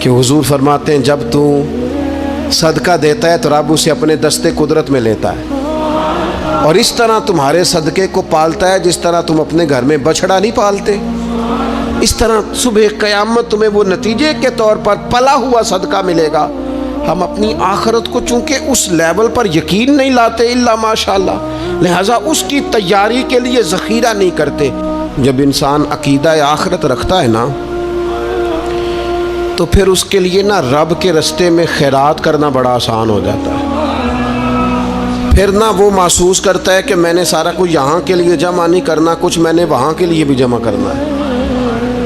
کہ حضور فرماتے ہیں جب تو صدقہ دیتا ہے تو رب اسے اپنے دستے قدرت میں لیتا ہے، اور اس طرح تمہارے صدقے کو پالتا ہے جس طرح تم اپنے گھر میں بچھڑا نہیں پالتے، اس طرح صبح قیامت تمہیں وہ نتیجے کے طور پر پلا ہوا صدقہ ملے گا۔ ہم اپنی آخرت کو چونکہ اس لیول پر یقین نہیں لاتے الا ماشاءاللہ، لہٰذا اس کی تیاری کے لیے ذخیرہ نہیں کرتے۔ جب انسان عقیدہ آخرت رکھتا ہے نا تو پھر اس کے لیے نا رب کے رستے میں خیرات کرنا بڑا آسان ہو جاتا ہے۔ پھر نہ وہ محسوس کرتا ہے کہ میں نے سارا کچھ یہاں کے لیے جمع نہیں کرنا، کچھ میں نے وہاں کے لیے بھی جمع کرنا ہے۔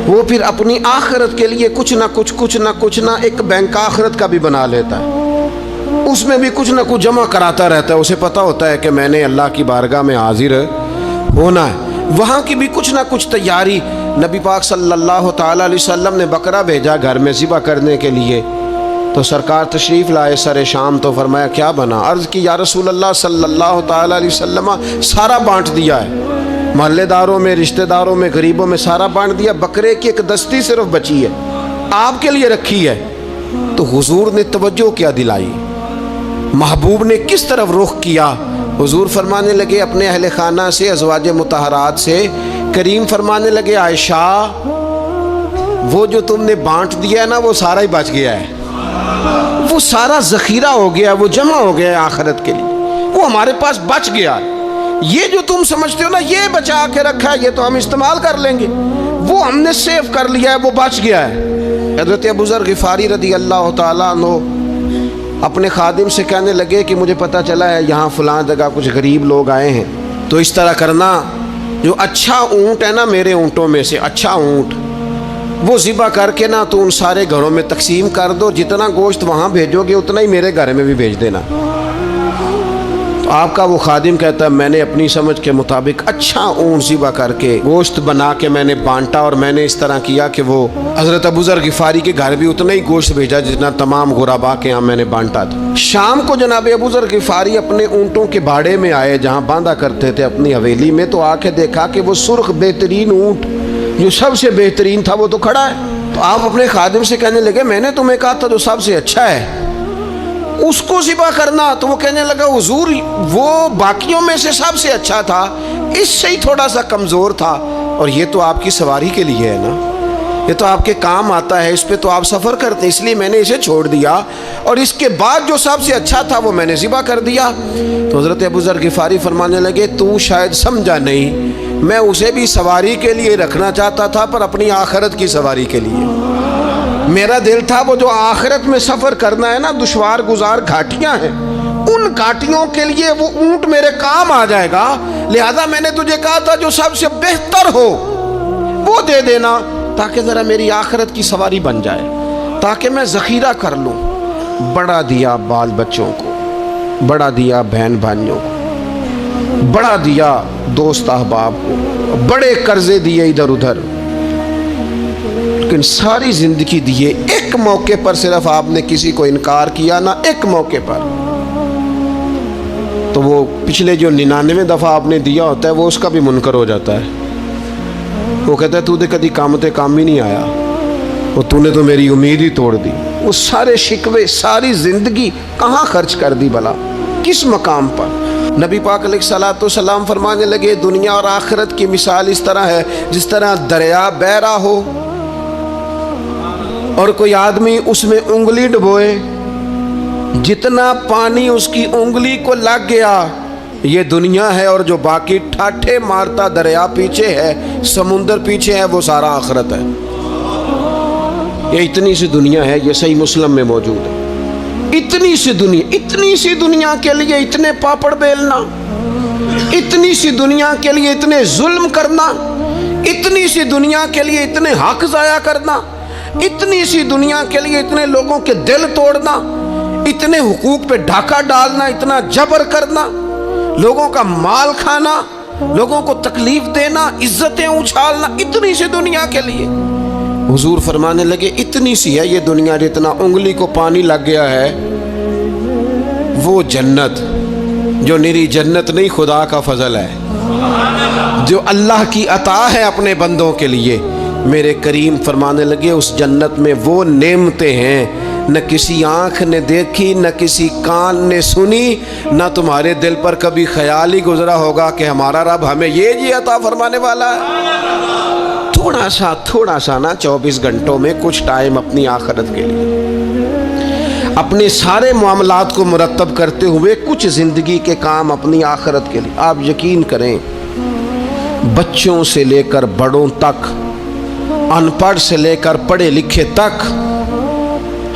وہ پھر اپنی آخرت کے لیے کچھ نہ ایک بینک آخرت کا بھی بنا لیتا ہے، اس میں بھی کچھ نہ کچھ جمع کراتا رہتا ہے۔ اسے پتہ ہوتا ہے کہ میں نے اللہ کی بارگاہ میں حاضر ہونا ہے، وہاں کی بھی کچھ نہ کچھ تیاری۔ نبی پاک صلی اللہ تعالیٰ علیہ وسلم نے بکرا بھیجا گھر میں ذبح کرنے کے لیے، تو سرکار تشریف لائے سر شام، تو فرمایا کیا بنا؟ عرض کی یا رسول اللہ صلی اللہ تعالیٰ علیہ وسلم سارا بانٹ دیا ہے، محلے داروں میں، رشتہ داروں میں، غریبوں میں سارا بانٹ دیا، بکرے کی ایک دستی صرف بچی ہے، آپ کے لیے رکھی ہے۔ تو حضور نے توجہ کیا دلائی، محبوب نے کس طرف رخ کیا؟ حضور فرمانے لگے اپنے اہل خانہ سے، ازواج مطہرات سے، کریم فرمانے لگے عائشہ وہ جو تم نے بانٹ دیا ہے نا وہ سارا ہی بچ گیا ہے، وہ سارا ذخیرہ ہو گیا، وہ جمع ہو گیا ہے آخرت کے لیے، وہ ہمارے پاس بچ گیا ہے۔ یہ جو تم سمجھتے ہو نا یہ بچا کے رکھا ہے، یہ تو ہم استعمال کر لیں گے، وہ ہم نے سیو کر لیا ہے، وہ بچ گیا ہے۔ حضرت ابو ذر غفاری رضی اللہ تعالیٰ عنہ اپنے خادم سے کہنے لگے کہ مجھے پتہ چلا ہے یہاں فلاں جگہ کچھ غریب لوگ آئے ہیں، تو اس طرح کرنا، جو اچھا اونٹ ہے نا میرے اونٹوں میں سے اچھا اونٹ، وہ ذبح کر کے نا تو ان سارے گھروں میں تقسیم کر دو، جتنا گوشت وہاں بھیجو گے اتنا ہی میرے گھر میں بھی بھیج دینا۔ تو آپ کا وہ خادم کہتا ہے میں نے اپنی سمجھ کے مطابق اچھا اونٹ ذبح کر کے گوشت بنا کے میں نے بانٹا، اور میں نے اس طرح کیا کہ وہ حضرت ابو ذر غفاری کے گھر بھی اتنا ہی گوشت بھیجا جتنا تمام غربا کے یہاں میں نے بانٹا تھا۔ شام کو جناب ابو ذر غفاری اپنے اونٹوں کے باڑے میں آئے جہاں باندھا کرتے تھے اپنی حویلی میں، تو آ کے دیکھا کہ وہ سرخ بہترین اونٹ جو سب سے بہترین تھا وہ تو کھڑا ہے۔ تو آپ اپنے خادم سے کہنے لگے میں نے تمہیں کہا تھا جو سب سے اچھا ہے اس کو ذبح کرنا، تو وہ کہنے لگا حضور وہ باقیوں میں سے سب سے اچھا تھا، اس سے ہی تھوڑا سا کمزور تھا، اور یہ تو آپ کی سواری کے لیے ہے نا، یہ تو آپ کے کام آتا ہے، اس پہ تو آپ سفر کرتے ہیں، اس لیے میں نے اسے چھوڑ دیا، اور اس کے بعد جو سب سے اچھا تھا وہ میں نے ذبح کر دیا۔ تو حضرت ابو ذر غفاری فرمانے لگے تو شاید سمجھا نہیں، میں اسے بھی سواری کے لیے رکھنا چاہتا تھا پر اپنی آخرت کی سواری کے لیے۔ میرا دل تھا وہ جو آخرت میں سفر کرنا ہے نا، دشوار گزار گھاٹیاں ہیں، ان گھاٹیوں کے لیے وہ اونٹ میرے کام آ جائے گا، لہذا میں نے تجھے کہا تھا جو سب سے بہتر ہو وہ دے دینا تاکہ ذرا میری آخرت کی سواری بن جائے، تاکہ میں ذخیرہ کر لوں۔ بڑا دیا بال بچوں کو، بڑا دیا بہن بھائیوں کو، بڑا دیا دوست احباب کو، بڑے قرضے دیے ادھر ادھر، لیکن ساری زندگی دیے، ایک موقع پر صرف آپ نے کسی کو انکار کیا نہ، ایک موقع پر، تو وہ پچھلے جو 99 دفعہ آپ نے دیا ہوتا ہے وہ اس کا بھی منکر ہو جاتا ہے۔ وہ کہتا ہے تو نے کدی کام ہی نہیں آیا، وہ تو نے تو میری امید ہی توڑ دی۔ وہ سارے شکوے ساری زندگی کہاں خرچ کر دی بھلا، کس مقام پر؟ نبی پاک علیہ الصلوۃ والسلام فرمانے لگے دنیا اور آخرت کی مثال اس طرح ہے جس طرح دریا بہہ رہا ہو اور کوئی آدمی اس میں انگلی ڈبوئے، جتنا پانی اس کی انگلی کو لگ گیا یہ دنیا ہے، اور جو باقی ٹھاٹھے مارتا دریا پیچھے ہے، سمندر پیچھے ہے، وہ سارا آخرت ہے۔ یہ اتنی سی دنیا ہے، یہ صحیح مسلم میں موجود ہے۔ اتنی سی دنیا کے لیے اتنے پاپڑ بیلنا، اتنی سی دنیا کے لیے اتنے ظلم کرنا، اتنی سی دنیا کے لیے اتنے حق ضائع کرنا، اتنی سی دنیا کے لیے اتنے لوگوں کے دل توڑنا، اتنے حقوق پہ ڈھاکہ ڈالنا، اتنا جبر کرنا، لوگوں کا مال کھانا، لوگوں کو تکلیف دینا، عزتیں اچھالنا، اتنی سی دنیا کے لیے۔ حضور فرمانے لگے اتنی سی ہے یہ دنیا، جتنا انگلی کو پانی لگ گیا ہے وہ جنت، جو نری جنت نہیں خدا کا فضل ہے، جو اللہ کی عطا ہے اپنے بندوں کے لیے، میرے کریم فرمانے لگے اس جنت میں وہ نعمتیں ہیں نہ کسی آنکھ نے دیکھی نہ کسی کان نے سنی نہ تمہارے دل پر کبھی خیال ہی گزرا ہوگا کہ ہمارا رب ہمیں یہ عطا فرمانے والا ہے۔ تھوڑا سا نا 24 گھنٹوں میں کچھ ٹائم اپنی آخرت کے لیے، اپنے سارے معاملات کو مرتب کرتے ہوئے کچھ زندگی کے کام اپنی آخرت کے لیے۔ آپ یقین کریں بچوں سے لے کر بڑوں تک، ان پڑھ سے لے کر پڑھے لکھے تک،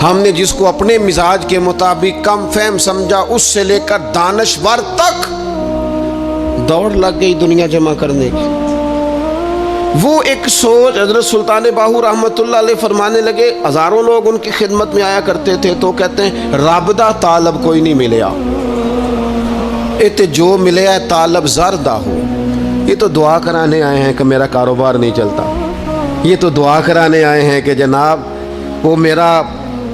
ہم نے جس کو اپنے مزاج کے مطابق کم فہم سمجھا اس سے لے کر دانشور تک دوڑ لگ گئی دنیا جمع کرنے کی۔ وہ ایک سوچ حضرت سلطان باہو رحمت اللہ علیہ فرمانے لگے، ہزاروں لوگ ان کی خدمت میں آیا کرتے تھے تو کہتے ہیں رب دا طالب کوئی نہیں ملیا، جو ملیا ہے طالب زردہ ہو۔ یہ تو دعا کرانے آئے ہیں کہ میرا کاروبار نہیں چلتا، یہ تو دعا کرانے آئے ہیں کہ جناب وہ میرا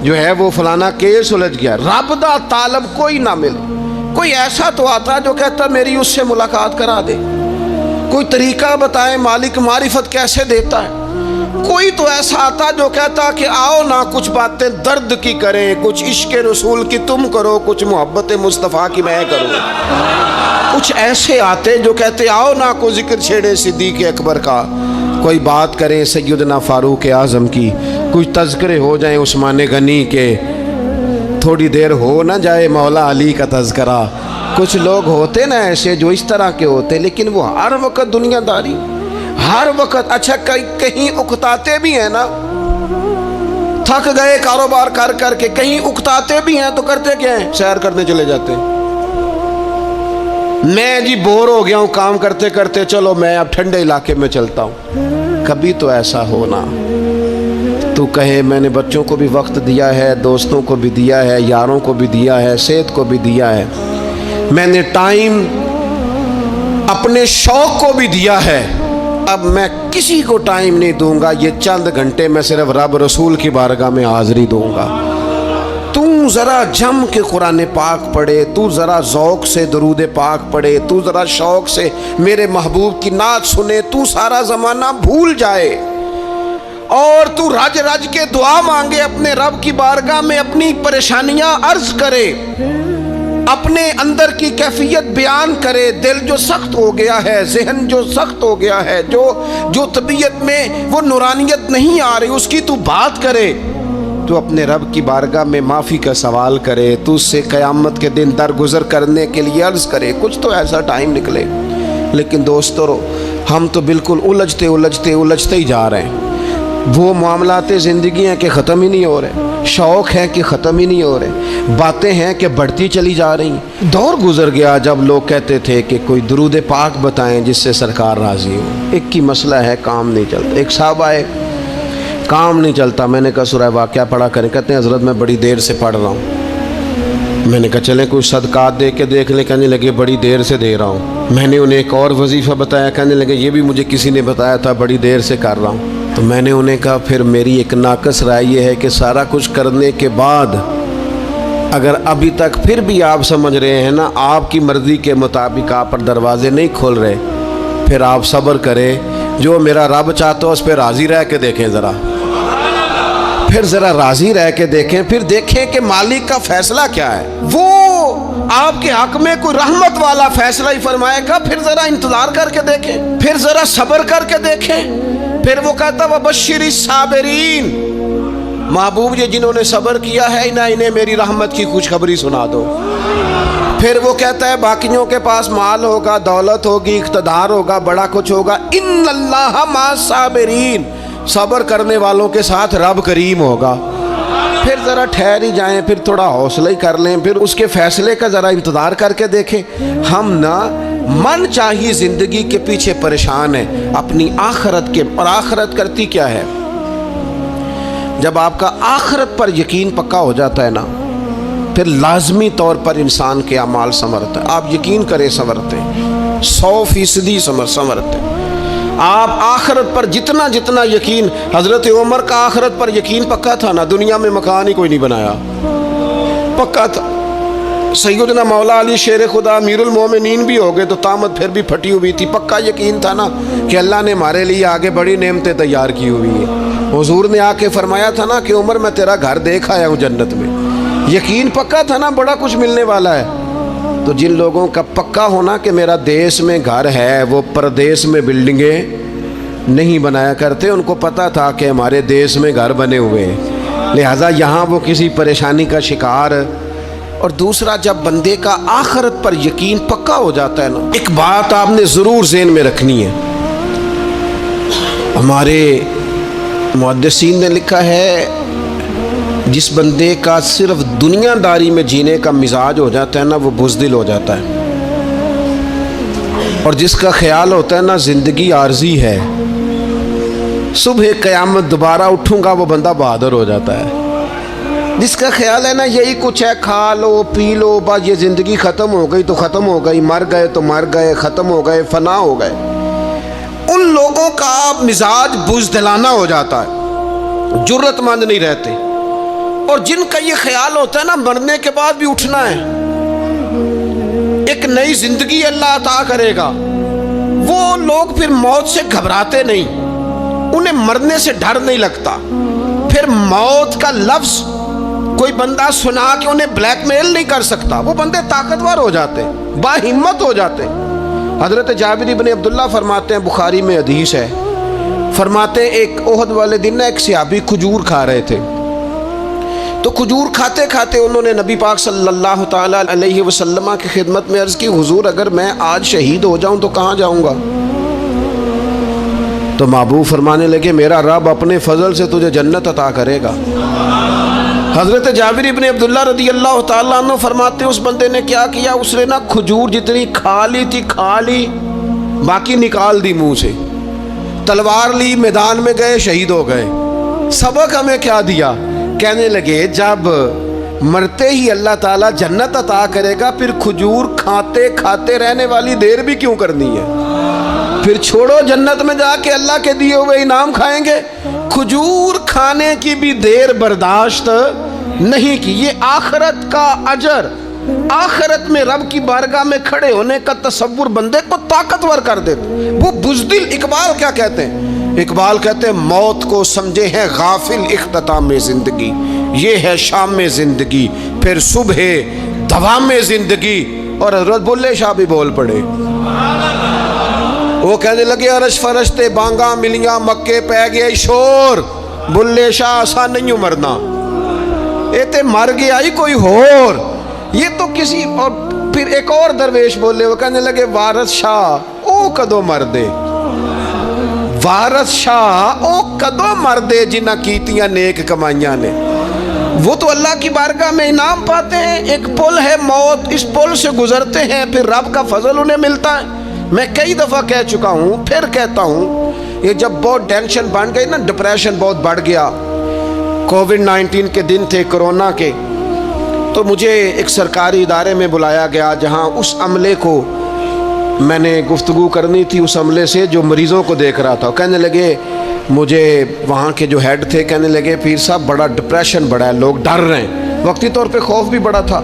جو ہے وہ فلانا کیس سلجھ گیا۔ رب دا طالب کوئی نہ ملے۔ کوئی ایسا تو آتا جو کہتا میری اس سے ملاقات کرا دے، کوئی طریقہ بتائے مالک معرفت کیسے دیتا ہے۔ کوئی تو ایسا آتا جو کہتا کہ آؤ نا کچھ باتیں درد کی کریں، کچھ عشق رسول کی تم کرو، کچھ محبت مصطفیٰ کی میں کروں۔ کچھ ایسے آتے جو کہتے آؤ نا کو ذکر چھیڑے صدیق اکبر کا، کوئی بات کریں سیدنا فاروق اعظم کی، کچھ تذکرے ہو جائیں عثمان غنی کے، تھوڑی دیر ہو نہ جائے مولا علی کا تذکرہ۔ کچھ لوگ ہوتے نا ایسے جو اس طرح کے ہوتے، لیکن وہ ہر وقت دنیا داری، ہر وقت اچھا کہیں اکتاتے بھی ہیں نا، تھک گئے کاروبار کر کر کے، کہیں اکتاتے بھی ہیں تو کرتے کیا ہیں؟ سیر کرنے چلے جاتے ہیں۔ میں جی بور ہو گیا ہوں کام کرتے کرتے، چلو میں اب ٹھنڈے علاقے میں چلتا ہوں۔ کبھی تو ایسا ہونا تو کہے میں نے بچوں کو بھی وقت دیا ہے، دوستوں کو بھی دیا ہے، یاروں کو بھی دیا ہے، صحت کو بھی دیا ہے، میں نے ٹائم اپنے شوق کو بھی دیا ہے، اب میں کسی کو ٹائم نہیں دوں گا، یہ چند گھنٹے میں صرف رب رسول کی بارگاہ میں حاضری دوں گا۔ تو ذرا جم کے قرآن پاک پڑھے، تو ذرا ذوق سے درود پاک پڑھے، تو ذرا شوق سے میرے محبوب کی نعت سنے، تو سارا زمانہ بھول جائے اور تو رج رج کے دعا مانگے، اپنے رب کی بارگاہ میں اپنی پریشانیاں عرض کرے، اپنے اندر کی کیفیت بیان کرے۔ دل جو سخت ہو گیا ہے، ذہن جو سخت ہو گیا ہے، جو طبیعت میں وہ نورانیت نہیں آ رہی، اس کی تو بات کرے، تو اپنے رب کی بارگاہ میں معافی کا سوال کرے، تو اس سے قیامت کے دن درگزر کرنے کے لیے عرض کرے، کچھ تو ایسا ٹائم نکلے۔ لیکن دوستو ہم تو بالکل الجھتے ہی جا رہے ہیں۔ وہ معاملات زندگی ہیں کہ ختم ہی نہیں ہو رہے، شوق ہے کہ ختم ہی نہیں ہو رہے، باتیں ہیں کہ بڑھتی چلی جا رہی ہیں۔ دور گزر گیا جب لوگ کہتے تھے کہ کوئی درود پاک بتائیں جس سے سرکار راضی ہو۔ ایک کی مسئلہ ہے کام نہیں چلتا۔ ایک صاحب آئے، کام نہیں چلتا، میں نے کہا سورہ واقعہ پڑھا کریں، کہتے ہیں حضرت میں بڑی دیر سے پڑھ رہا ہوں۔ میں نے کہا چلیں کوئی صدقات دے کے دیکھ لیں، کہنے لگے بڑی دیر سے دے رہا ہوں۔ میں نے انہیں ایک اور وظیفہ بتایا، کہنے لگے یہ بھی مجھے کسی نے بتایا تھا، بڑی دیر سے کر رہا ہوں۔ تو میں نے انہیں کہا پھر میری ایک ناقص رائے یہ ہے کہ سارا کچھ کرنے کے بعد اگر ابھی تک پھر بھی آپ سمجھ رہے ہیں نا آپ کی مرضی کے مطابق آپ پر دروازے نہیں کھول رہے، پھر آپ صبر کریں، جو میرا رب چاہتا ہو اس پہ راضی رہ کے دیکھیں، پھر ذرا راضی رہ کے دیکھیں، پھر دیکھیں کہ مالک کا فیصلہ کیا ہے۔ وہ آپ کے حق میں کوئی رحمت والا فیصلہ ہی فرمائے گا، پھر ذرا انتظار کر کے دیکھیں، پھر ذرا صبر کر کے دیکھیں۔ پھر وہ کہتا وبشر الصابرین، محبوب یہ جنہوں نے صبر کیا ہے انہیں میری رحمت کی خوشخبری سنا دو۔ پھر وہ کہتا ہے باقیوں کے پاس مال ہوگا، دولت ہوگی، اقتدار ہوگا، بڑا کچھ ہوگا، ان اللہ مع الصابرین، صبر کرنے والوں کے ساتھ رب کریم ہوگا۔ پھر ذرا ٹھہر ہی جائیں، پھر تھوڑا حوصلہ ہی کر لیں، پھر اس کے فیصلے کا ذرا انتظار کر کے دیکھیں۔ ہم نہ من چاہیے زندگی کے پیچھے پریشان ہیں اپنی آخرت کے، اور آخرت کرتی کیا ہے؟ جب آپ کا آخرت پر یقین پکا ہو جاتا ہے نا، پھر لازمی طور پر انسان کے اعمال سنورتے ہیں۔ آپ یقین کریں سنورتے ہیں، 100% سنورتے ہیں۔ آپ آخرت پر جتنا یقین، حضرت عمر کا آخرت پر یقین پکا تھا نا، دنیا میں مکان ہی کوئی نہیں بنایا، پکا تھا، सैयदना मौला अली शेर खुदा अमीरुल मोमिनीन भी हो गए तो तामत फिर भी फटी हुई थी। पक्का यकीन था ना कि अल्लाह ने हमारे लिए आगे बड़ी नेमतें तैयार की हुई हैं। हुजूर ने आके फरमाया था ना कि उमर मैं तेरा घर देख आया हूँ जन्नत में। यकीन पक्का था ना बड़ा कुछ मिलने वाला है। तो जिन लोगों का पक्का होना कि मेरा देश में घर है, वो परदेश में बिल्डिंगें नहीं बनाया करते। उनको पता था कि हमारे देश में घर बने हुए हैं, लिहाजा यहाँ वो किसी परेशानी का शिकार। और दूसरा, जब बंदे का आखिरत पर यकीन पक्का हो जाता है ना, एक बात आपने ज़रूर ज़हन में रखनी है। हमारे मुहद्दिसीन ने लिखा है जिस बंदे का सिर्फ दुनियादारी में जीने का मिजाज हो जाता है ना, वो बुज़दिल हो जाता है। और जिसका ख्याल होता है ना ज़िंदगी आर्जी है, सुबह क़यामत दोबारा उठूँगा, वो बंदा बहादुर हो जाता है। जिसका ख्याल है ना यही कुछ है, खा लो पी लो, बस ये ज़िंदगी ख़त्म हो गई तो ख़त्म हो गई, मर गए तो मर गए, ख़त्म हो गए, फना हो गए, उन लोगों का मिजाज बुज़दिलाना हो जाता है, जुर्रतमंद नहीं रहते। और जिनका ये ख्याल होता है ना मरने के बाद भी उठना है, एक नई ज़िंदगी अल्लाह अता करेगा, वो लोग फिर मौत से घबराते नहीं, उन्हें मरने से डर नहीं लगता। फिर मौत का लफ्ज़ कोई बंदा सुना कि उन्हें ब्लैकमेल नहीं कर सकता, वो बंदे ताकतवर हो जाते, बाहिम्मत हो जाते। हज़रत जाबिर इब्न अब्दुल्लाह फरमाते हैं, बुखारी में हदीस है, फरमाते हैं एक ओहद वाले दिन ना एक सहाबी खजूर खा रहे थे। तो खजूर खाते खाते उन्होंने नबी पाक सल्लल्लाहु ताला अलैहि वसल्लम की खिदमत में अर्ज़ की, हुजूर अगर मैं आज शहीद हो जाऊं तो कहाँ जाऊंगा? तो महबूब फरमाने लगे, मेरा रब अपने फजल से तुझे जन्नत अता करेगा। हज़रत जाबिर इब्न अब्दुल्लाह रदी अल्लाह ताला अन्हु फरमाते उस बंदे ने क्या किया, उसने ना खजूर जितनी खा ली थी खा ली, बाकी निकाल दी मुंह से, तलवार ली, मैदान में गए, शहीद हो गए। सबक हमें क्या दिया? कहने लगे जब मरते ही अल्लाह ताला जन्नत अता करेगा, फिर खजूर खाते खाते रहने वाली देर भी क्यों करनी है? फिर छोड़ो, जन्नत में जाके अल्लाह के दिए हुए इनाम खाएंगे। खजूर खाने की भी देर बर्दाश्त नहीं की। ये आखिरत का अजर, आखिरत में रब की बारगाह में खड़े होने का तसव्वुर बंदे को ताकतवर कर देते। वो बुज़दिल, इकबाल क्या कहते हैं? इकबाल कहते हैं मौत को समझे हैं गाफिल इख्तिताम में ज़िंदगी, ये है शाम में ज़िंदगी, फिर सुबह दवा में ज़िंदगी। और हज़रत बुल्ले शाह भी बोल पड़े, वो कहने लगे अरश फरश्ते बांगा मिलिया मक्के पै गया शोर, बुल्ले शाह आसा नहीं मरना, ये ते मर गया ही कोई होर, ये तो किसी। और फिर एक और दरवेश बोले, वो कहने लगे वारस शाह ओ कदों मर दे, वारस शाह ओ कदों मर दे जिन्ना कीतियां नेक कमाइयां ने। वो तो अल्लाह की बारगाह में इनाम पाते हैं। एक पुल है मौत, इस पुल से गुजरते हैं, फिर रब का फजल उन्हें मिलता है। मैं कई दफ़ा कह चुका हूँ, फिर कहता हूँ, ये जब बहुत टेंशन बन गई ना, डिप्रेशन बहुत बढ़ गया, कोविड-19 के दिन थे, कोरोना के, तो मुझे एक सरकारी इदारे में बुलाया गया जहाँ उस अमले को मैंने गुफ्तगू करनी थी, उस अमले से जो मरीज़ों को देख रहा था। कहने लगे, मुझे वहाँ के जो हेड थे कहने लगे, पीर साहब बड़ा डिप्रेशन बढ़ा है, लोग डर रहे हैं। वक्ती तौर पे खौफ भी बड़ा था।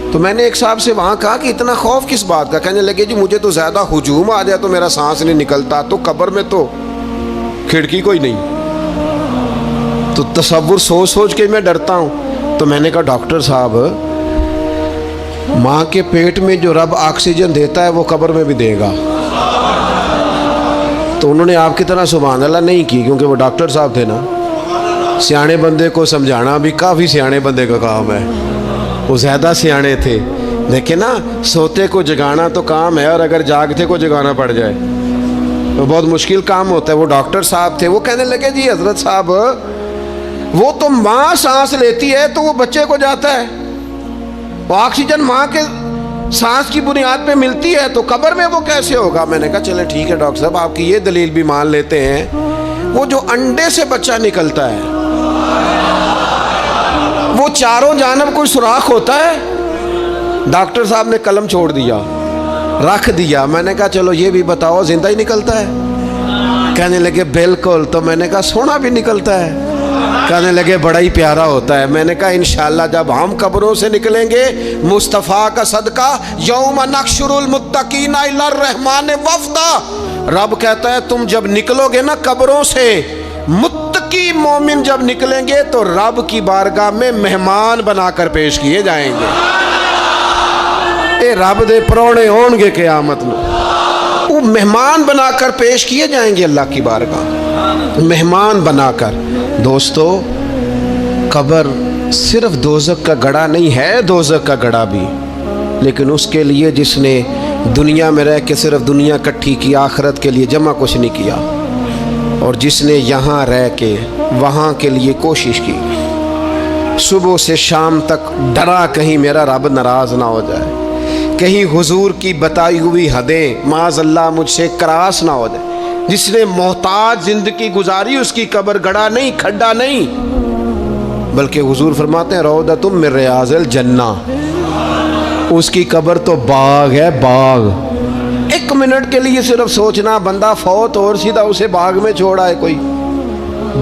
तो मैंने एक साहब से वहाँ कहा कि इतना खौफ किस बात का? कहने लगे, जी मुझे तो ज़्यादा हुजूम आ जाए तो मेरा सांस नहीं निकलता, तो कब्र में तो खिड़की कोई नहीं, तो तसव्वुर सोच सोच के मैं डरता हूँ। तो मैंने कहा, डॉक्टर साहब, माँ के पेट में जो रब ऑक्सीजन देता है वो कब्र में भी देगा। तो उन्होंने आपकी तरह सुभान अल्लाह नहीं की, क्योंकि वो डॉक्टर साहब थे ना। सियाने बंदे को समझाना भी काफ़ी सियाने बंदे का काम है, वो ज़्यादा सियाने थे। देखिए ना, सोते को जगाना तो काम है, और अगर जागते को जगाना पड़ जाए तो बहुत मुश्किल काम होता है। वो डॉक्टर साहब थे, वो कहने लगे, जी हजरत साहब, वो तो माँ सांस लेती है तो वो बच्चे को जाता है, वो ऑक्सीजन माँ के सांस की बुनियाद पे मिलती है, तो कब्र में वो कैसे होगा? मैंने कहा, चले ठीक है डॉक्टर साहब, आपकी ये दलील भी मान लेते हैं। वो जो अंडे से बच्चा निकलता है, वो चारों जानब कोई सुराख होता है? डॉक्टर साहब ने कलम छोड़ दिया, रख दिया। मैंने कहा, चलो ये भी बताओ, जिंदा ही निकलता है? कहने लगे, बिल्कुल। तो मैंने कहा, सोना भी निकलता है? कहने लगे बड़ा ही प्यारा होता है। मैंने कहा इंशाअल्लाह जब हम कब्रों से निकलेंगे मुस्तफ़ा का सदका, यौम नक्शुरुल मुत्तकीना इला रहमान वफ़दा, रब कहता है तुम जब निकलोगे ना कब्रों से, मुत्तकी मोमिन जब निकलेंगे तो रब की बारगाह में मेहमान बनाकर पेश किए जाएंगे। ए रब दे परौने होंगे क़यामत में, वो मेहमान बनाकर पेश किए जाएंगे अल्लाह की बारगाह, मेहमान बनाकर। दोस्तों, कब्र सिर्फ दोज़ख का गड़ा नहीं है, दोज़ख का गड़ा भी, लेकिन उसके लिए जिसने दुनिया में रह के सिर्फ दुनिया इकट्ठी की, आखिरत के लिए जमा कुछ नहीं किया, और जिसने यहाँ रह के वहाँ के लिए कोशिश की, सुबह से शाम तक डरा कहीं मेरा रब नाराज़ ना हो जाए, कहीं हुजूर की बताई हुई हदें माज़अल्लाह मुझसे क्रॉस ना हो जाए, जिसने मोहताज ज़िंदगी गुजारी उसकी कब्र गड़ा नहीं, खड्डा नहीं, बल्कि हुजूर फरमाते हैं रौदतुम मिन रियाज़िल जन्ना, उसकी कब्र तो बाग है, बाग। एक मिनट के लिए सिर्फ सोचना, बंदा फौत और सीधा उसे बाग में छोड़ा है कोई,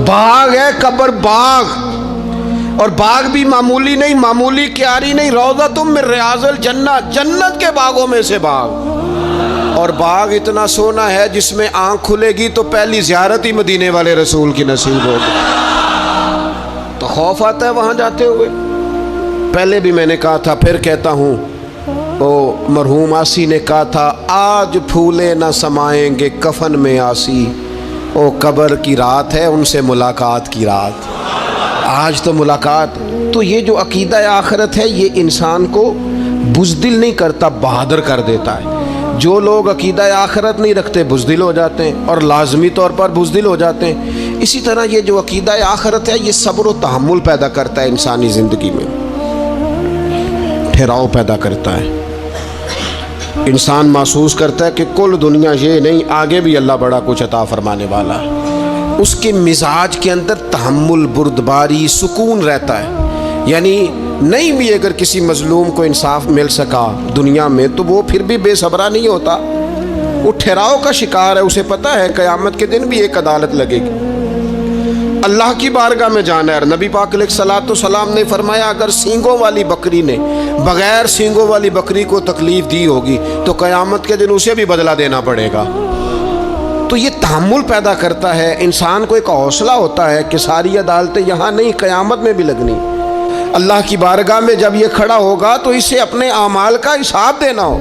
बाग है कब्र, बाग। और बाग भी मामूली नहीं, मामूली क्यारी नहीं, रौज़तुम मिन रियाज़िल जन्ना, जन्नत के बागों में से बाग। और बाग इतना सोना है जिसमें आंख खुलेगी तो पहली ज़ियारत ही मदीने वाले रसूल की नसीब होगी। तो खौफ आता है वहाँ जाते हुए। पहले भी मैंने कहा था, फिर कहता हूँ, ओ मरहूम आसी ने कहा था, आज फूले न समाएंगे कफन में आसी, ओ कब्र की रात है उनसे मुलाकात की रात। आज तो मुलाकात। तो ये जो अकीदा आखिरत है ये इंसान को बुज़दिल नहीं करता, बहादुर कर देता है। जो लोग अकीदा आखिरत नहीं रखते बुज़दिल हो जाते हैं, और लाजमी तौर पर बुज़दिल हो जाते हैं। इसी तरह ये जो अकीदा आखिरत है ये सब्र व तहम्मुल पैदा करता है, इंसानी ज़िंदगी में ठहराव पैदा करता है। इंसान महसूस करता है कि कुल दुनिया ये नहीं, आगे भी अल्लाह बड़ा कुछ अता फरमाने वाला है। उसके मिजाज के अंदर तहम्मुल, बुर्दबारी, सुकून रहता है। यानी नहीं भी अगर किसी मजलूम को इंसाफ मिल सका दुनिया में तो वो फिर भी बेसब्रा नहीं होता, वो ठहराव का शिकार है। उसे पता है क़यामत के दिन भी एक अदालत लगेगी, अल्लाह की बारगाह में जाना है। नबी पाक अलैहिस्सलाम ने फरमाया अगर सींगों वाली बकरी ने बग़ैर सींगों वाली बकरी को तकलीफ़ दी होगी तो क़यामत के दिन उसे भी बदला देना पड़ेगा। तो ये तहम्मुल पैदा करता है, इंसान को एक हौसला होता है कि सारी अदालतें यहाँ नहीं, क़यामत में भी लगनी। अल्लाह की बारगाह में जब ये खड़ा होगा तो इसे अपने आमाल का हिसाब देना हो।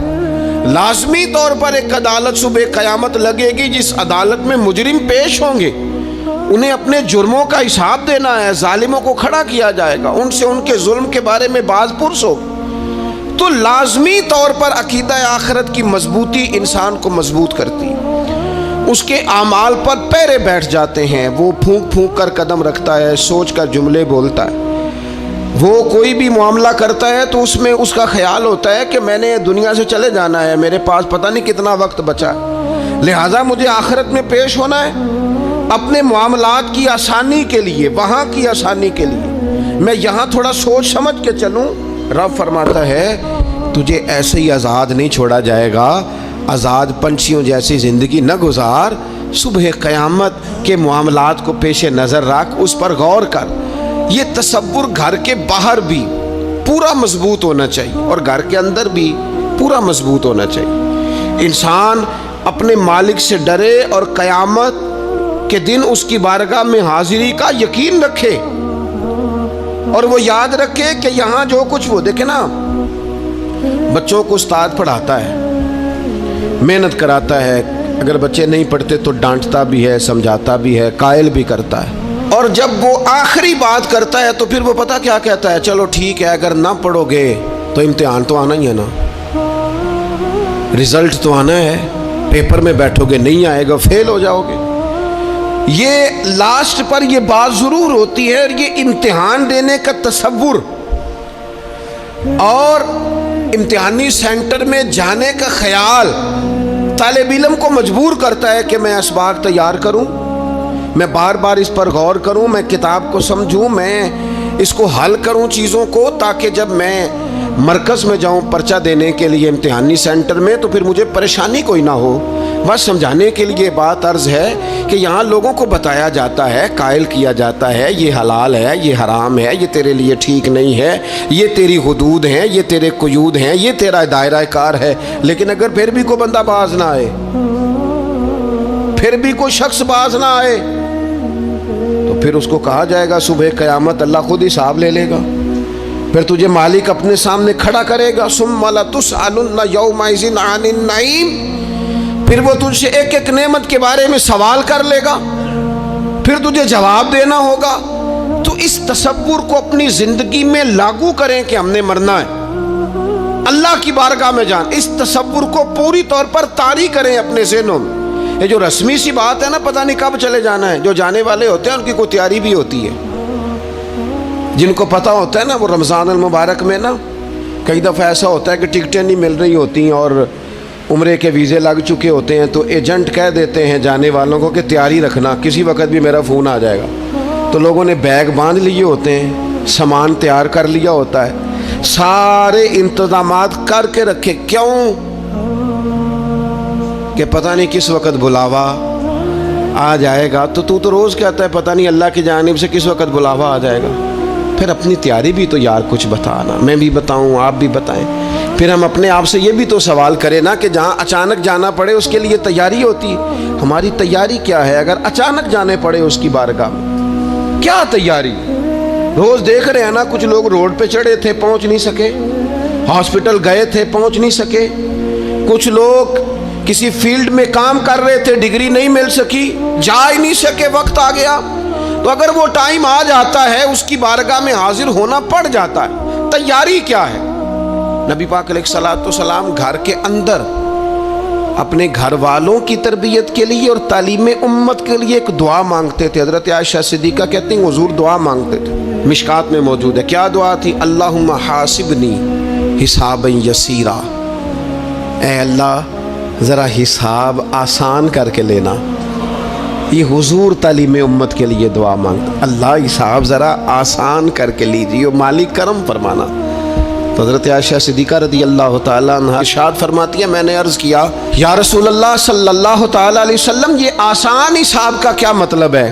लाजमी तौर पर एक अदालत सुबह क़यामत लगेगी जिस अदालत में मुजरिम पेश होंगे, उन्हें अपने जुर्मों का हिसाब देना है। जालिमों को खड़ा किया जाएगा, उनसे उनके जुल्म के बारे में बाज़ पुरस हो। तो लाजमी तौर पर अकीदा आखिरत की मजबूती इंसान को मजबूत करती है, उसके आमाल पर पैरे बैठ जाते हैं। वो फूंक फूंक कर कदम रखता है, सोच कर जुमले बोलता है। वो कोई भी मामला करता है तो उसमें उसका ख्याल होता है कि मैंने दुनिया से चले जाना है, मेरे पास पता नहीं कितना वक्त बचा है, लिहाजा मुझे आखिरत में पेश होना है। अपने मामलात की आसानी के लिए, वहाँ की आसानी के लिए मैं यहाँ थोड़ा सोच समझ के चलूँ। रब फरमाता है तुझे ऐसे ही आज़ाद नहीं छोड़ा जाएगा, आज़ाद पंछियों जैसी ज़िंदगी न गुजार। सुबह क़यामत के मामलात को पेश नज़र रख, उस पर गौर कर। ये तसव्वुर घर के बाहर भी पूरा मजबूत होना चाहिए और घर के अंदर भी पूरा मजबूत होना चाहिए। इंसान अपने मालिक से डरे और क़यामत के दिन उसकी बारगाह में हाजिरी का यकीन रखे, और वो याद रखे कि यहाँ जो कुछ वो देखे ना, बच्चों को उस्ताद पढ़ाता है, मेहनत कराता है, अगर बच्चे नहीं पढ़ते तो डांटता भी है, समझाता भी है, कायल भी करता है। और जब वो आखिरी बात करता है तो फिर वो पता क्या कहता है, चलो ठीक है अगर ना पढ़ोगे तो इम्तिहान तो आना ही है ना, रिजल्ट तो आना है, पेपर में बैठोगे नहीं आएगा, फेल हो जाओगे। ये लास्ट पर ये बात ज़रूर होती है, और ये इम्तिहान देने का तसव्वुर और इम्तिहानी सेंटर में जाने का ख्याल तालिब इल्म को मजबूर करता है कि मैं असबाग तैयार करूं, मैं बार बार इस पर गौर करूं, मैं किताब को समझूं, मैं इसको हल करूं चीज़ों को, ताकि जब मैं मरकज़ में जाऊं पर्चा देने के लिए इम्तिहानी सेंटर में, तो फिर मुझे परेशानी कोई ना हो। बस समझाने के लिए बात अर्ज़ है कि यहाँ लोगों को बताया जाता है, कायल किया जाता है, ये हलाल है, ये हराम है, ये तेरे लिए ठीक नहीं है, ये तेरी हुदूद हैं, ये तेरे कुयूद हैं, ये तेरा दायरा कार है। लेकिन अगर फिर भी कोई बंदा बाज ना आए, फिर भी कोई शख्स बाज ना आए, तो फिर उसको कहा जाएगा सुबह क़यामत अल्लाह खुद हिसाब ले लेगा। फिर तुझे मालिक अपने सामने खड़ा करेगा, सुम्मा लतुसअलुन्ना यौमइज़िन अनिन नईम। फिर वो तुझसे एक एक नेमत के बारे में सवाल कर लेगा, फिर तुझे जवाब देना होगा। तो इस तसव्वुर को अपनी ज़िंदगी में लागू करें कि हमने मरना है, अल्लाह की बारगाह में जान। इस तसव्वुर को पूरी तौर पर तारी करें अपने ज़हनों में। ये जो रस्मी सी बात है ना, पता नहीं कब चले जाना है, जो जाने वाले होते हैं उनकी कोई तैयारी भी होती है। जिनको पता होता है ना, वो रमज़ान अल मुबारक में ना कई दफ़ा ऐसा होता है कि टिकटें नहीं मिल रही होती और उम्रे के वीज़े लग चुके होते हैं, तो एजेंट कह देते हैं जाने वालों को कि तैयारी रखना, किसी वक्त भी मेरा फ़ोन आ जाएगा। तो लोगों ने बैग बांध लिए होते हैं, सामान तैयार कर लिया होता है, सारे इंतज़ामात करके रखे। क्यों? कि पता नहीं किस वक्त बुलावा आ जाएगा। तो तू तो रोज़ कहता है पता नहीं अल्लाह की जानिब से किस वक्त बुलावा आ जाएगा। फिर अपनी तैयारी भी तो यार कुछ बताना, मैं भी बताऊं, आप भी बताएं। फिर हम अपने आप से ये भी तो सवाल करें ना कि जहाँ अचानक जाना पड़े उसके लिए तैयारी होती है, हमारी तैयारी क्या है? अगर अचानक जाने पड़े उसकी बारगाह में, क्या तैयारी? रोज़ देख रहे हैं ना, कुछ लोग रोड पे चढ़े थे, पहुँच नहीं सके, हॉस्पिटल गए थे, पहुँच नहीं सके। कुछ लोग किसी फील्ड में काम कर रहे थे, डिग्री नहीं मिल सकी, जा ही नहीं सके, वक्त आ गया। तो अगर वो टाइम आ जाता है, उसकी बारगाह में हाजिर होना पड़ जाता है। तैयारी क्या है? नबी पाक अलैहिस्सलाम घर के अंदर अपने घर वालों की तरबियत के लिए और तालीम उम्मत के लिए एक दुआ मांगते थे। हज़रत आयशा सिद्दीक़ा कहती हैं हुज़ूर दुआ मांगते थे, मिशकात में मौजूद है। क्या दुआ थी? अल्लाहुम्मा हासिबनी हिसाबन यसीरा, ऐ अल्लाह ज़रा हिसाब आसान करके लेना। ये हुजूर तालीम उम्मत के लिए दुआ मांगता, अल्लाह हिसाब ज़रा आसान करके लीजिए, मालिक करम फरमाना। तो हज़रत आयशा सिद्दीक़ा रज़ी अल्लाह ताला अन्हा इरशाद फरमाती है, मैंने अर्ज़ किया या रसूल अल्लाह सल्लल्लाहु ताला अलैहि वसल्लम, ये आसान हिसाब का क्या मतलब है?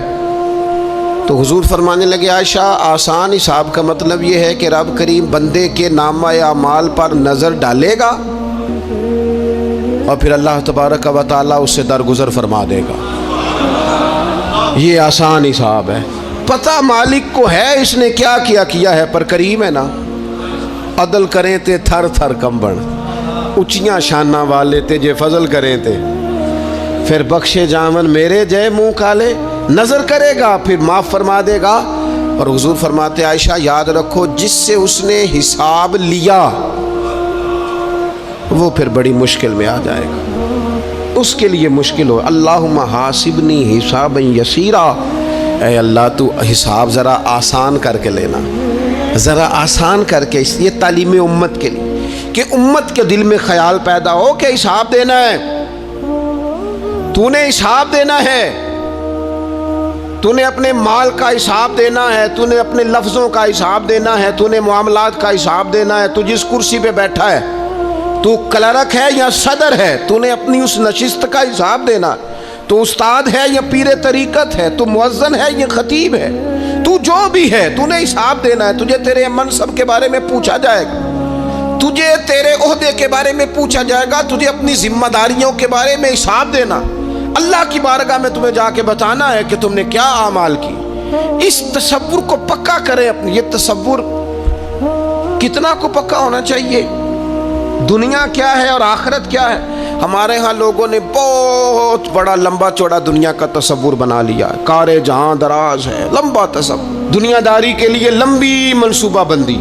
तो हुजूर फरमाने लगे, आयशा आसान हिसाब का मतलब ये है कि रब करीम बंदे के नामा अमाल पर नज़र डालेगा और फिर अल्लाह तबारक व तआला उससे दरगुजर फरमा देगा। ये आसान हिसाब है। पता मालिक को है इसने क्या किया है, पर करीम है ना। अदल करें ते थर थर कंबन, उचियां शाना वाले ते जे फजल करें ते फिर बख्शे जामन मेरे जय मुँह काले। नज़र करेगा फिर माफ़ फरमा देगा। और हुजूर फरमाते, आयशा याद रखो जिससे उसने हिसाब लिया वो फिर बड़ी मुश्किल में आ जाएगा, उसके लिए मुश्किल हो। अल्लाहुम्मा हासिबनी हिसाबन यसीरा, ऐ अल्लाह तू हिसाब ज़रा आसान करके लेना, ज़रा आसान करके। इसलिए तालीम उम्मत के लिए कि उम्मत के दिल में ख्याल पैदा हो कि हिसाब देना है, तूने हिसाब देना है, तूने अपने माल का हिसाब देना है, तूने अपने लफ्ज़ों का हिसाब देना है, तूने मामलात का हिसाब देना है। तू जिस कुर्सी पे बैठा है, तू क्लर्क है या सदर है, तूने अपनी उस नशिस्त का हिसाब देना। तू उस्ताद है या पीरे तरीक़त है, तू मुअज्जिन है या खतीब है, तू जो भी है तूने हिसाब देना है। तुझे तेरे मनसब के बारे में पूछा जाएगा, तुझे तेरे ओहदे के बारे में पूछा जाएगा, तुझे अपनी जिम्मेदारियों के बारे में हिसाब देना। अल्लाह की बारगाह में तुम्हें जाके बताना है कि तुमने क्या आमाल की। इस तसव्वुर को पक्का करें अपनी। ये तसव्वुर कितना को पक्का होना चाहिए, दुनिया क्या है और आखिरत क्या है। हमारे यहाँ लोगों ने बहुत बड़ा लंबा चौड़ा दुनिया का तसव्वुर बना लिया, कारे जहाँ दराज है, लंबा तसव्वुर, दुनियादारी के लिए लंबी मनसूबाबंदी,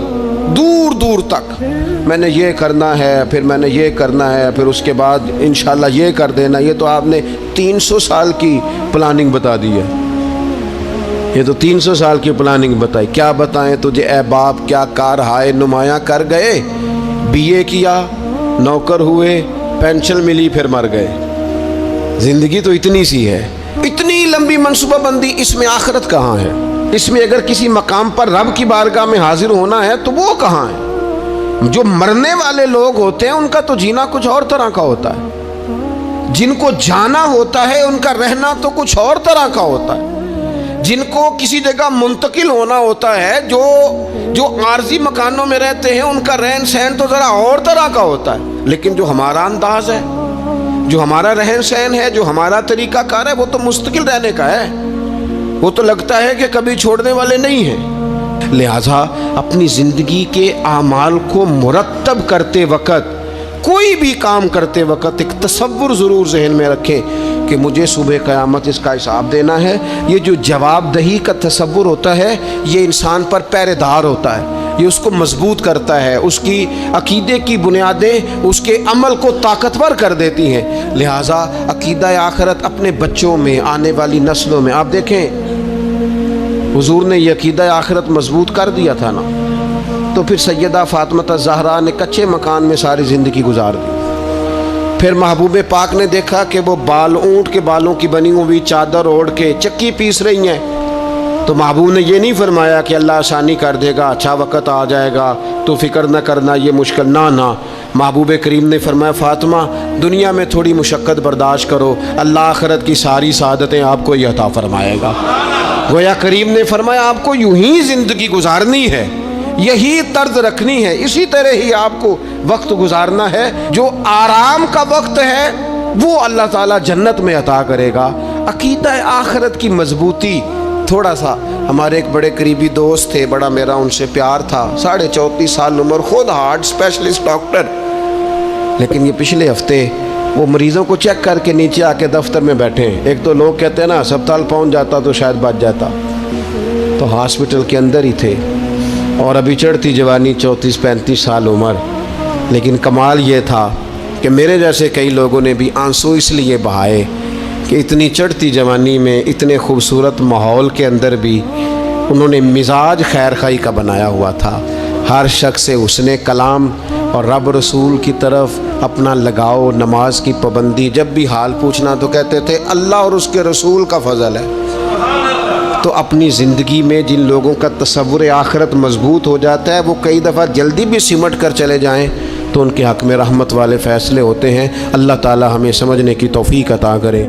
दूर दूर तक मैंने ये करना है, फिर मैंने ये करना है, फिर उसके बाद इंशाल्लाह ये कर देना। ये तो आपने 300 साल की प्लानिंग बता दी है, ये तो 300 साल की प्लानिंग बताई। क्या बताएं तुझे ए बाप, क्या कार हाय नुमाया कर गए, बीए किया, नौकर हुए, पेंशन मिली, फिर मर गए। ज़िंदगी तो इतनी सी है, इतनी लंबी मनसूबाबंदी, इसमें आखिरत कहाँ है? इसमें अगर किसी मकाम पर रब की बारगाह में हाजिर होना है तो वो कहाँ है? جو مرنے والے لوگ ہوتے ہیں ان کا تو جینا کچھ اور طرح کا ہوتا ہے، جن کو جانا ہوتا ہے ان کا رہنا تو کچھ اور طرح کا ہوتا ہے، جن کو کسی جگہ منتقل ہونا ہوتا ہے، جو عارضی مکانوں میں رہتے ہیں ان کا رہن سہن تو ذرا اور طرح کا ہوتا ہے، لیکن جو ہمارا انداز ہے، جو ہمارا رہن سہن ہے، جو ہمارا طریقہ کار ہے، وہ تو مستقل رہنے کا ہے، وہ تو لگتا ہے کہ کبھی چھوڑنے والے نہیں ہیں۔ لہٰذا اپنی زندگی کے اعمال کو مرتب کرتے وقت، کوئی بھی کام کرتے وقت ایک تصور ضرور ذہن میں رکھیں کہ مجھے صبح قیامت اس کا حساب دینا ہے۔ یہ جو جواب دہی کا تصور ہوتا ہے یہ انسان پر پہرے دار ہوتا ہے، یہ اس کو مضبوط کرتا ہے، اس کی عقیدے کی بنیادیں اس کے عمل کو طاقتور کر دیتی ہیں۔ لہٰذا عقیدہ آخرت اپنے بچوں میں، آنے والی نسلوں میں، آپ دیکھیں حضور نے یہ عقیدہ آخرت مضبوط کر دیا تھا نا، تو پھر سیدہ فاطمہ الزہرا نے کچے مکان میں ساری زندگی گزار دی۔ پھر محبوب پاک نے دیکھا کہ وہ اونٹ کے بالوں کی بنی ہوئی چادر اوڑھ کے چکی پیس رہی ہیں، تو محبوب نے یہ نہیں فرمایا کہ اللہ آسانی کر دے گا، اچھا وقت آ جائے گا تو فکر نہ کرنا، یہ مشکل نہ۔ محبوب کریم نے فرمایا فاطمہ دنیا میں تھوڑی مشقت برداشت کرو، اللہ آخرت کی ساری سعادتیں آپ کو یہ عطا فرمائے گا۔ گویا کریم نے فرمایا آپ کو یوں ہی زندگی گزارنی ہے، یہی طرز رکھنی ہے، اسی طرح ہی آپ کو وقت گزارنا ہے۔ جو آرام کا وقت ہے وہ اللہ تعالیٰ جنت میں عطا کرے گا۔ عقیدہ آخرت کی مضبوطی تھوڑا سا، ہمارے ایک بڑے قریبی دوست تھے، بڑا میرا ان سے پیار تھا، 34.5 سال عمر، خود ہارٹ اسپیشلسٹ ڈاکٹر، لیکن یہ پچھلے ہفتے وہ مریضوں کو چیک کر کے نیچے آ کے دفتر میں بیٹھے ہیں۔ ایک تو لوگ کہتے ہیں نا ہسپتال پہنچ جاتا تو شاید بچ جاتا، تو ہاسپٹل کے اندر ہی تھے، اور ابھی چڑھتی جوانی، 34-35 سال عمر، لیکن کمال یہ تھا کہ میرے جیسے کئی لوگوں نے بھی آنسو اس لیے بہائے کہ اتنی چڑھتی جوانی میں اتنے خوبصورت ماحول کے اندر بھی انہوں نے مزاج خیر خواہی کا بنایا ہوا تھا، ہر شخص سے حسن کلام اور رب رسول کی طرف اپنا لگاؤ، نماز کی پابندی، جب بھی حال پوچھنا تو کہتے تھے اللہ اور اس کے رسول کا فضل ہے۔ تو اپنی زندگی میں جن لوگوں کا تصور آخرت مضبوط ہو جاتا ہے وہ کئی دفعہ جلدی بھی سمٹ کر چلے جائیں تو ان کے حق میں رحمت والے فیصلے ہوتے ہیں۔ اللہ تعالی ہمیں سمجھنے کی توفیق عطا کرے۔